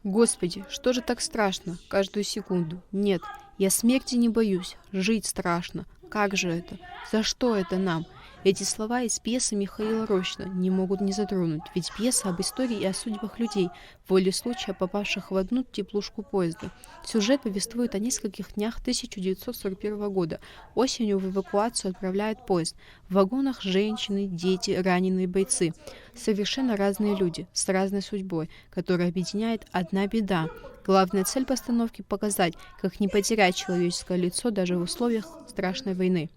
Господи, что же так страшно каждую секунду? Нет, я смерти не боюсь, жить страшно. Как же это? За что это нам? Эти слова из пьесы Михаила Рощина не могут не затронуть, ведь пьеса об истории и о судьбах людей, воле случая попавших в одну теплушку поезда. Сюжет повествует о нескольких днях 1941 года. Осенью в эвакуацию отправляет поезд. В вагонах женщины, дети, раненые бойцы. Совершенно разные люди, с разной судьбой, которая объединяет одна беда. Главная цель постановки – показать, как не потерять человеческое лицо даже в условиях страшной войны.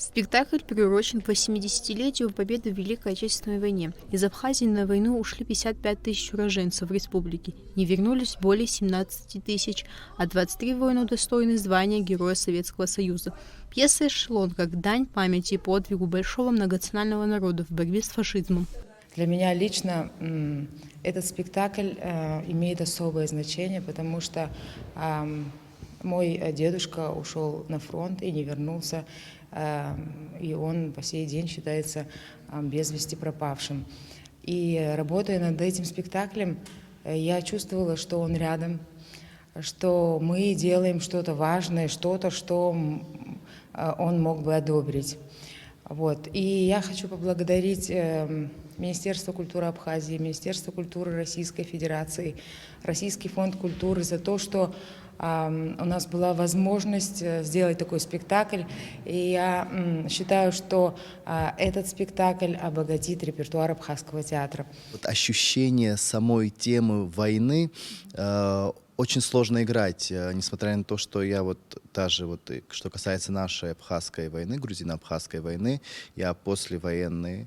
Спектакль приурочен к 80-летию победы в Великой Отечественной войне. Из Абхазии на войну ушли 55 тысяч уроженцев республики, не вернулись более 17 тысяч, а 23 воина удостоены звания Героя Советского Союза. Пьеса «Эшелон» как дань памяти и подвигу большого многонационального народа в борьбе с фашизмом. Для меня лично этот спектакль имеет особое значение, потому что мой дедушка ушел на фронт и не вернулся, и он по сей день считается без вести пропавшим. И работая над этим спектаклем, я чувствовала, что он рядом, что мы делаем что-то важное, что-то, что он мог бы одобрить. Вот. И я хочу поблагодарить Министерство культуры Абхазии, Министерство культуры Российской Федерации, Российский фонд культуры за то, что у нас была возможность сделать такой спектакль. И я считаю, что этот спектакль обогатит репертуар Абхазского театра. Вот ощущение самой темы войны очень сложно играть, несмотря на то, что я вот даже вот, что касается нашей абхазской войны, грузино-абхазской войны, я послевоенный,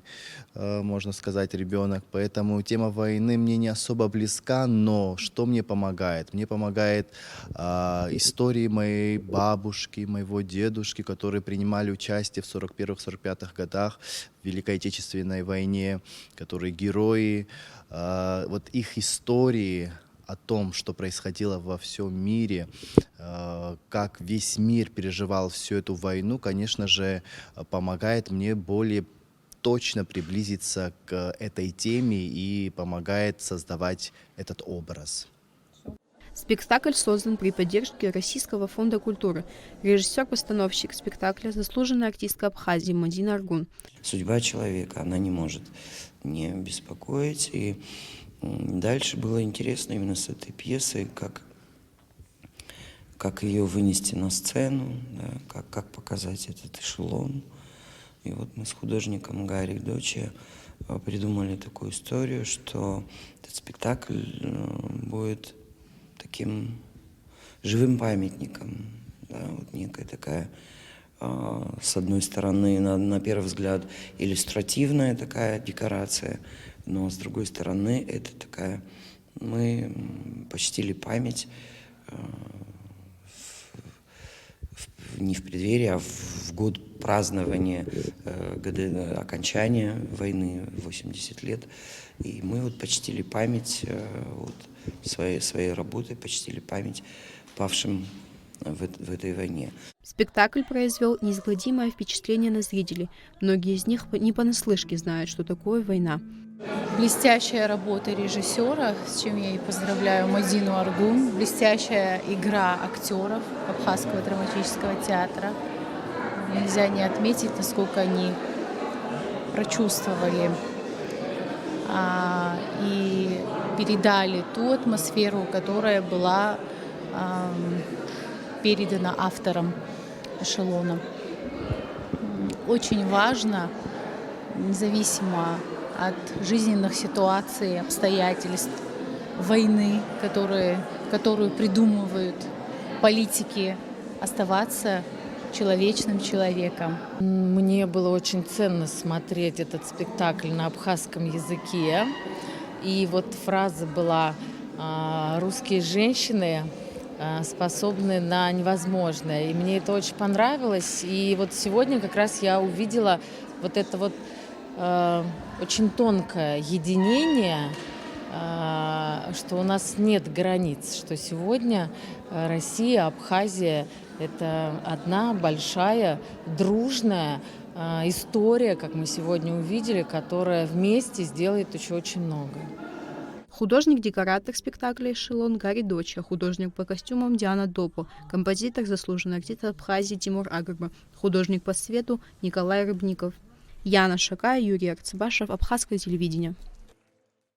можно сказать, ребенок, поэтому тема войны мне не особо близка, но что мне помогает? Мне помогает истории моей бабушки, моего дедушки, которые принимали участие в 41-45 годах в Великой Отечественной войне, которые герои, вот их истории о том, что происходило во всем мире, как весь мир переживал всю эту войну, конечно же, помогает мне более точно приблизиться к этой теме и помогает создавать этот образ. Спектакль создан при поддержке Российского фонда культуры. Режиссер-постановщик спектакля – заслуженная артистка Абхазии Мадина Аргун. Судьба человека, она не может не беспокоить. И дальше было интересно именно с этой пьесой, как ее вынести на сцену, да, как показать этот эшелон. И вот мы с художником Гарри Дочи придумали такую историю, что этот спектакль будет таким живым памятником, да, вот некая такая, с одной стороны, на первый взгляд, иллюстративная такая декорация, но с другой стороны, это такая, мы почтили память не в преддверии, а в год празднования года окончания войны, 80 лет. И мы вот почтили память вот, своей работой, почтили память павшим в этой войне. Спектакль произвел неизгладимое впечатление на зрителей. Многие из них не понаслышке знают, что такое война. Блестящая работа режиссера, с чем я и поздравляю Мадину Аргун. Блестящая игра актеров Абхазского драматического театра. Нельзя не отметить, насколько они прочувствовали и передали ту атмосферу, которая была передана автором «Эшелона». Очень важно, независимо от жизненных ситуаций, обстоятельств, войны, которую придумывают политики, оставаться человечным человеком. Мне было очень ценно смотреть этот спектакль на абхазском языке. И вот фраза была «русские женщины способны на невозможное. И мне это очень понравилось. И вот сегодня как раз я увидела вот это вот очень тонкое единение, что у нас нет границ, что сегодня Россия, Абхазия — это одна большая, дружная история, как мы сегодня увидели, которая вместе сделает еще очень много. Художник-декоратор спектакля «Эшелон» Гарри Доча, художник по костюмам Диана Допо, композитор, заслуженный артист Абхазии Тимур Агрба, художник по свету Николай Рыбников. Яна Шакая, Юрий Арцебашев, Абхазское телевидение.